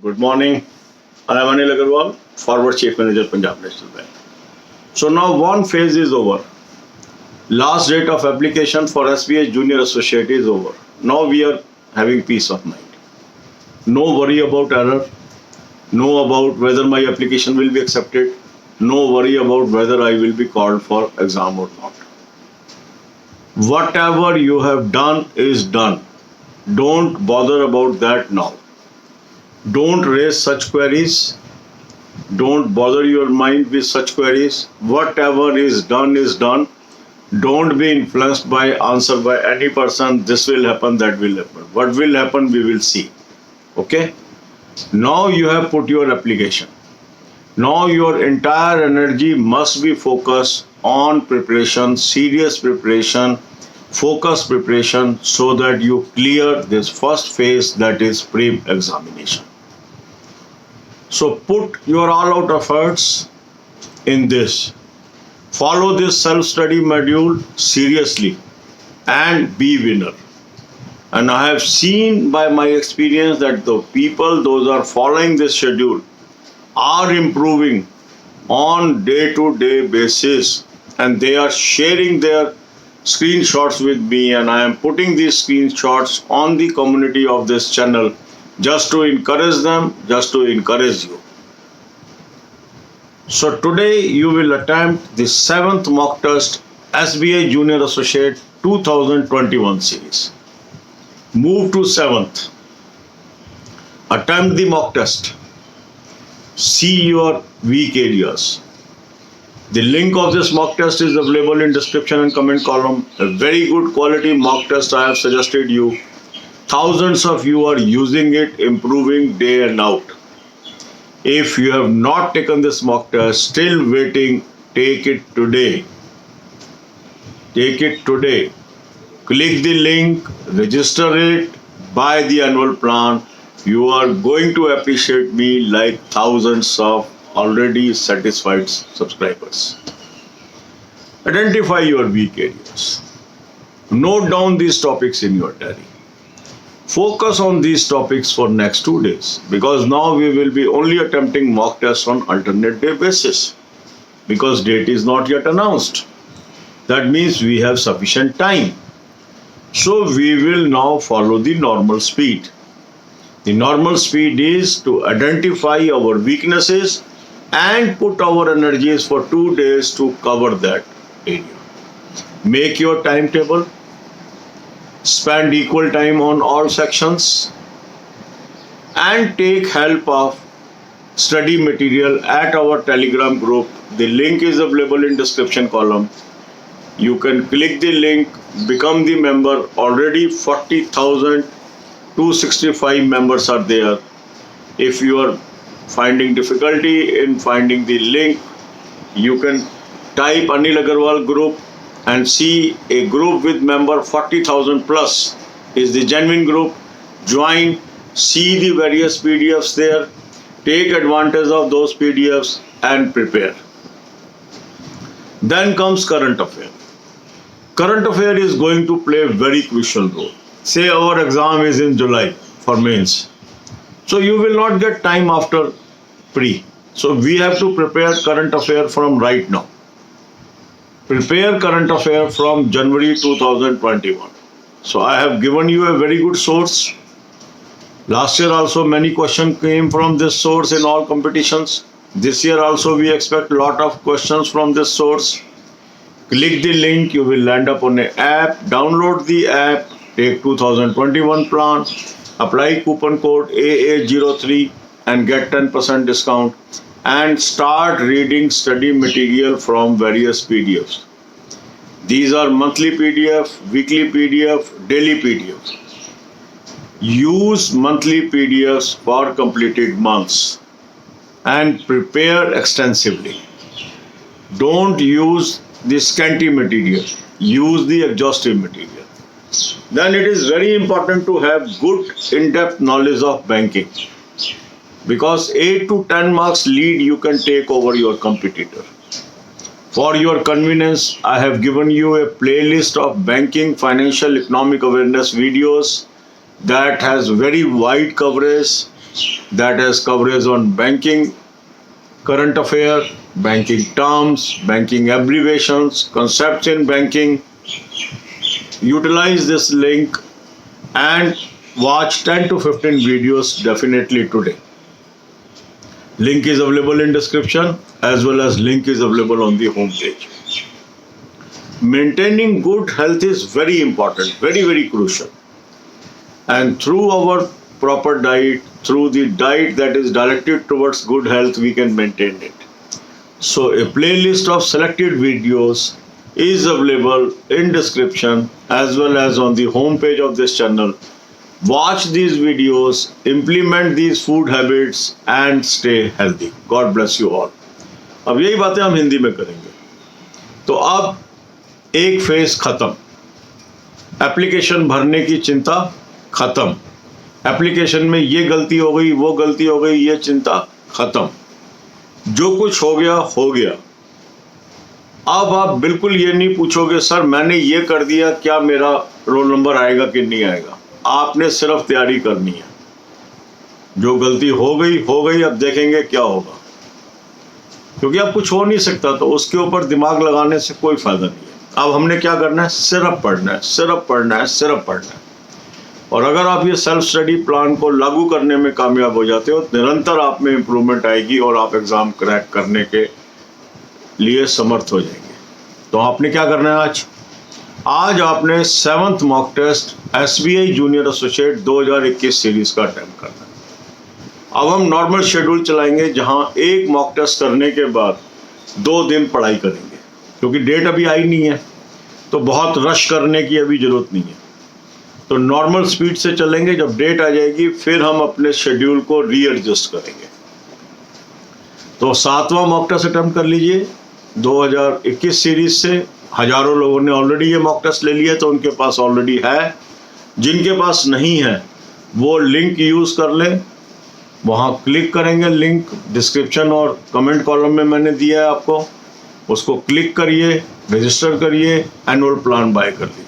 Good morning. I am Anil Agarwal, Forward Chief Manager, Punjab National Bank. So now one phase is over. Last date of application for SBI Junior Associate is over. Now we are having peace of mind. No worry about error. No about whether my application will be accepted. No worry about whether I will be called for exam or not. Whatever you have done is done. Don't bother about that now. Don't raise such queries. Don't bother your mind with such queries. Whatever is done is done. Don't be influenced by answer by any person. This will happen, that will happen. What will happen, we will see. Okay? Now you have put your application. Now your entire energy must be focused on preparation, serious preparation, focused preparation, so that you clear this first phase, that is pre-examination. So put your all-out efforts in this. Follow this self-study module seriously and be winner. And I have seen by my experience that the people, those are following this schedule, are improving on day-to-day basis, and they are sharing their screenshots with me, and I am putting these screenshots on the community of this channel just to encourage them, just to encourage you. So today you will attempt the 7th mock test SBI Junior Associate 2021 series. Move to 7th. Attempt the mock test. See your weak areas. The link of this mock test is available in description and comment column. A very good quality mock test I have suggested you. Thousands of you are using it, improving day and out. If you have not taken this mock test, still waiting, take it today. Take it today. Click the link, register it, buy the annual plan. You are going to appreciate me like thousands of already satisfied subscribers. Identify your weak areas. Note down these topics in your diary. Focus on these topics for next 2 days, because now we will be only attempting mock tests on alternate day basis, because date is not yet announced. That means we have sufficient time. So we will now follow the normal speed. The normal speed is to identify our weaknesses and put our energies for 2 days to cover that area. Make your timetable. Spend equal time on all sections and take help of study material at our Telegram group. The link is available in description column. You can click the link, become the member. Already 40,265 members are there. If you are finding difficulty in finding the link, you can type Anil Agarwal group and see a group with member 40,000 plus is the genuine group. Join, see the various PDFs there, take advantage of those PDFs and prepare. Then comes current affair. Current affair is going to play a very crucial role. Say our exam is in July for mains. So you will not get time after pre. So we have to prepare current affair from right now. Prepare current affair from January 2021. So I have given you a very good source. Last year also many questions came from this source in all competitions. This year also we expect a lot of questions from this source. Click the link, you will land up on an app. Download the app, take 2021 plan, apply coupon code AA03 and get 10% discount, and start reading study material from various PDFs. These are monthly PDF, weekly PDF, daily PDF. Use monthly PDFs for completed months and prepare extensively. Don't use the scanty material, use the exhaustive material. Then it is very important to have good in-depth knowledge of banking, because 8 to 10 marks lead you can take over your competitor. For your convenience, I have given you a playlist of banking, financial, economic awareness videos that has very wide coverage. that has coverage on banking, current affair, banking terms, banking abbreviations, concepts in banking. Utilize this link and watch 10 to 15 videos definitely today. Link is available in description as well as link is available on the home page. Maintaining good health is very important, very, very crucial. And through our proper diet, through the diet that is directed towards good health, we can maintain it. So a playlist of selected videos is available in description as well as on the home page of this channel. Watch these videos, implement these food habits and stay healthy. God bless you all. अब यही बातें हम हिंदी में करेंगे. तो अब एक phase खत्म, एप्लीकेशन भरने की चिंता खत्म, एप्लीकेशन में ये गलती हो गई, वो गलती हो गई, ये चिंता खत्म. जो कुछ हो गया हो गया. अब आप बिल्कुल ये नहीं पूछोगे सर मैंने ये कर दिया, क्या मेरा रोल नंबर आएगा कि नहीं आएगा. आपने सिर्फ तैयारी करनी है. जो गलती हो गई, अब देखेंगे क्या होगा, क्योंकि अब कुछ हो नहीं सकता, तो उसके ऊपर दिमाग लगाने से कोई फायदा नहीं है. अब हमने क्या करना है, सिर्फ पढ़ना है, सिर्फ पढ़ना है, सिर्फ पढ़ना है. और अगर आप ये सेल्फ स्टडी प्लान को लागू करने में कामयाब हो जाते हो, निरंतर आप में इम्प्रूवमेंट आएगी और आप एग्जाम क्रैक करने के लिए समर्थ हो जाएंगे. तो आपने क्या करना है, आज आपने 7th mock test SBI junior associate 2021 series का अटेम्प्ट करना है. अब हम नॉर्मल शेड्यूल चलाएंगे जहां एक मॉक टेस्ट करने के बाद 2 दिन पढ़ाई करेंगे, क्योंकि डेट अभी आई नहीं है, तो बहुत रश करने की अभी जरूरत नहीं है. तो नॉर्मल स्पीड से चलेंगे. जब डेट आ जाएगी फिर हम अपने शेड्यूल को रीएडजस्ट करेंगे. तो 7वां मॉक टेस्ट अटेम्प्ट कर लीजिए 2021 सीरीज से. हजारों लोगों ने ऑलरेडी ये मॉक टेस्ट ले लिया, तो उनके पास ऑलरेडी है. जिनके पास नहीं है वो लिंक यूज कर लें, वहाँ क्लिक करेंगे. लिंक डिस्क्रिप्शन और कमेंट कॉलम में मैंने दिया है आपको, उसको क्लिक करिए, रजिस्टर करिए, एनुअल प्लान बाय कर लीजिए.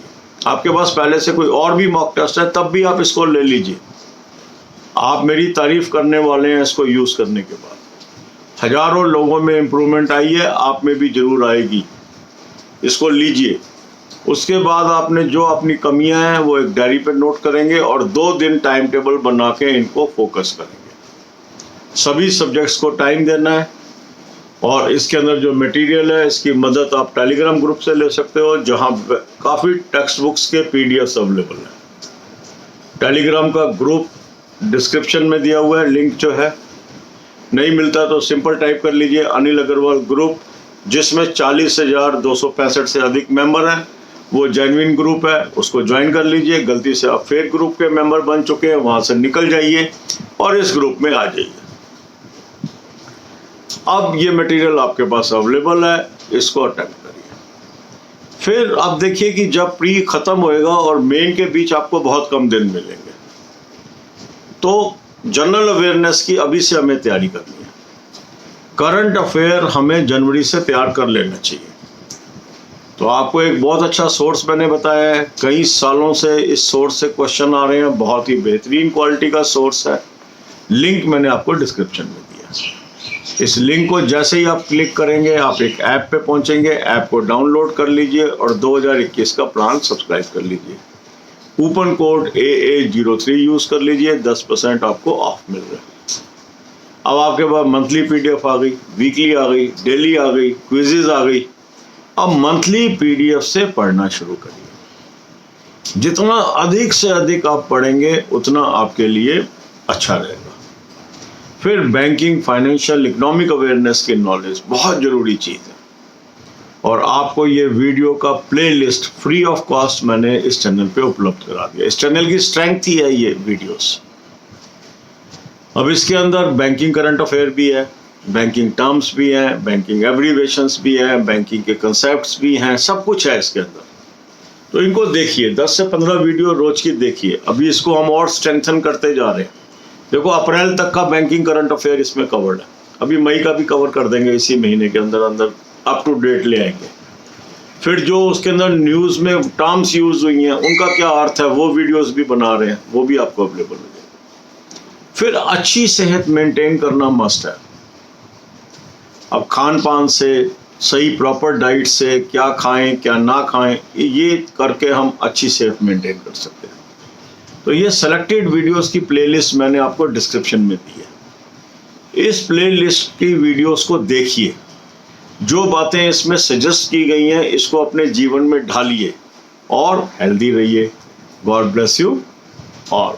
आपके पास पहले से कोई और भी मॉक टेस्ट है तब भी आप इसको ले लीजिए. आप मेरी तारीफ करने वाले हैं इसको यूज करने के बाद. हजारों लोगों में इम्प्रूवमेंट आई है, आप में भी जरूर आएगी. इसको लीजिए. उसके बाद आपने जो अपनी कमियां हैं वो एक डायरी पे नोट करेंगे और 2 दिन टाइम टेबल बना के इनको फोकस करेंगे. सभी सब्जेक्ट्स को टाइम देना है. और इसके अंदर जो मटेरियल है इसकी मदद आप टेलीग्राम ग्रुप से ले सकते हो, जहां काफ़ी टेक्स्ट बुक्स के PDF अवेलेबल है. टेलीग्राम का ग्रुप डिस्क्रिप्शन में दिया हुआ है. लिंक जो है नहीं मिलता तो सिंपल टाइप कर लीजिए अनिल अग्रवाल ग्रुप, जिसमें 40,265 से अधिक मेंबर हैं. वो जेन्युइन ग्रुप है, उसको ज्वाइन कर लीजिए. गलती से आप फेक ग्रुप के मेंबर बन चुके हैं, वहाँ से निकल जाइए और इस ग्रुप में आ जाइए. अब ये मटेरियल आपके पास अवेलेबल है, इसको अटेम्प्ट करिए. फिर आप देखिए कि जब प्री खत्म होएगा और मेन के बीच आपको बहुत कम दिन मिलेंगे, तो जनरल अवेयरनेस की अभी से हमें तैयारी करनी है. करंट अफेयर हमें जनवरी से तैयार कर लेना चाहिए. तो आपको एक बहुत अच्छा सोर्स मैंने बताया है. कई सालों से इस सोर्स से क्वेश्चन आ रहे हैं. बहुत ही बेहतरीन क्वालिटी का सोर्स है. लिंक मैंने आपको डिस्क्रिप्शन में दिया. इस लिंक को जैसे ही आप क्लिक करेंगे आप एक ऐप पे पहुंचेंगे. ऐप को डाउनलोड कर लीजिए और 2021 का प्लान सब्सक्राइब कर लीजिए. कूपन कोड AA03 यूज कर लीजिए, 10% आपको ऑफ मिल रहा है. अब आपके पास मंथली PDF आ गई, वीकली आ गई, डेली आ गई, क्विजेज आ गई. अब मंथली PDF से पढ़ना शुरू करिए. जितना अधिक से अधिक आप पढ़ेंगे उतना आपके लिए अच्छा रहेगा. फिर बैंकिंग, फाइनेंशियल, इकोनॉमिक अवेयरनेस की नॉलेज बहुत ज़रूरी चीज़ है. और आपको ये वीडियो का प्लेलिस्ट फ्री ऑफ कॉस्ट मैंने इस चैनल पे उपलब्ध करा दिया. इस चैनल की स्ट्रेंथ ही है ये वीडियोस. अब इसके अंदर बैंकिंग करंट अफेयर भी है, बैंकिंग टर्म्स भी हैं, बैंकिंग एब्रीवेशंस भी हैं, बैंकिंग के कंसेप्ट्स भी हैं, सब कुछ है इसके अंदर. तो इनको देखिए, 10 से 15 वीडियो रोज की देखिए. अभी इसको हम और स्ट्रेंथन करते जा रहे हैं. देखो अप्रैल तक का बैंकिंग करंट अफेयर इसमें कवर्ड है. अभी मई का भी कवर कर देंगे, इसी महीने के अंदर अंदर अप टू डेट ले आएंगे. फिर जो उसके अंदर न्यूज़ में टर्म्स यूज हुई हैं उनका क्या अर्थ है वो वीडियोस भी बना रहे हैं, वो भी आपको अवेलेबल हो जाएगा. फिर अच्छी सेहत मेंटेन करना मस्ट है। अब खान पान से, सही प्रॉपर डाइट से, क्या खाएं क्या ना खाएं, ये करके हम अच्छी सेहत मेंटेन कर सकते हैं। तो ये सेलेक्टेड वीडियोस की प्लेलिस्ट मैंने आपको डिस्क्रिप्शन में दी है। इस प्लेलिस्ट की वीडियोस को देखिए, जो बातें इसमें सजेस्ट की गई हैं इसको अपने जीवन में ढालिए और हेल्दी रहिए। God bless you all.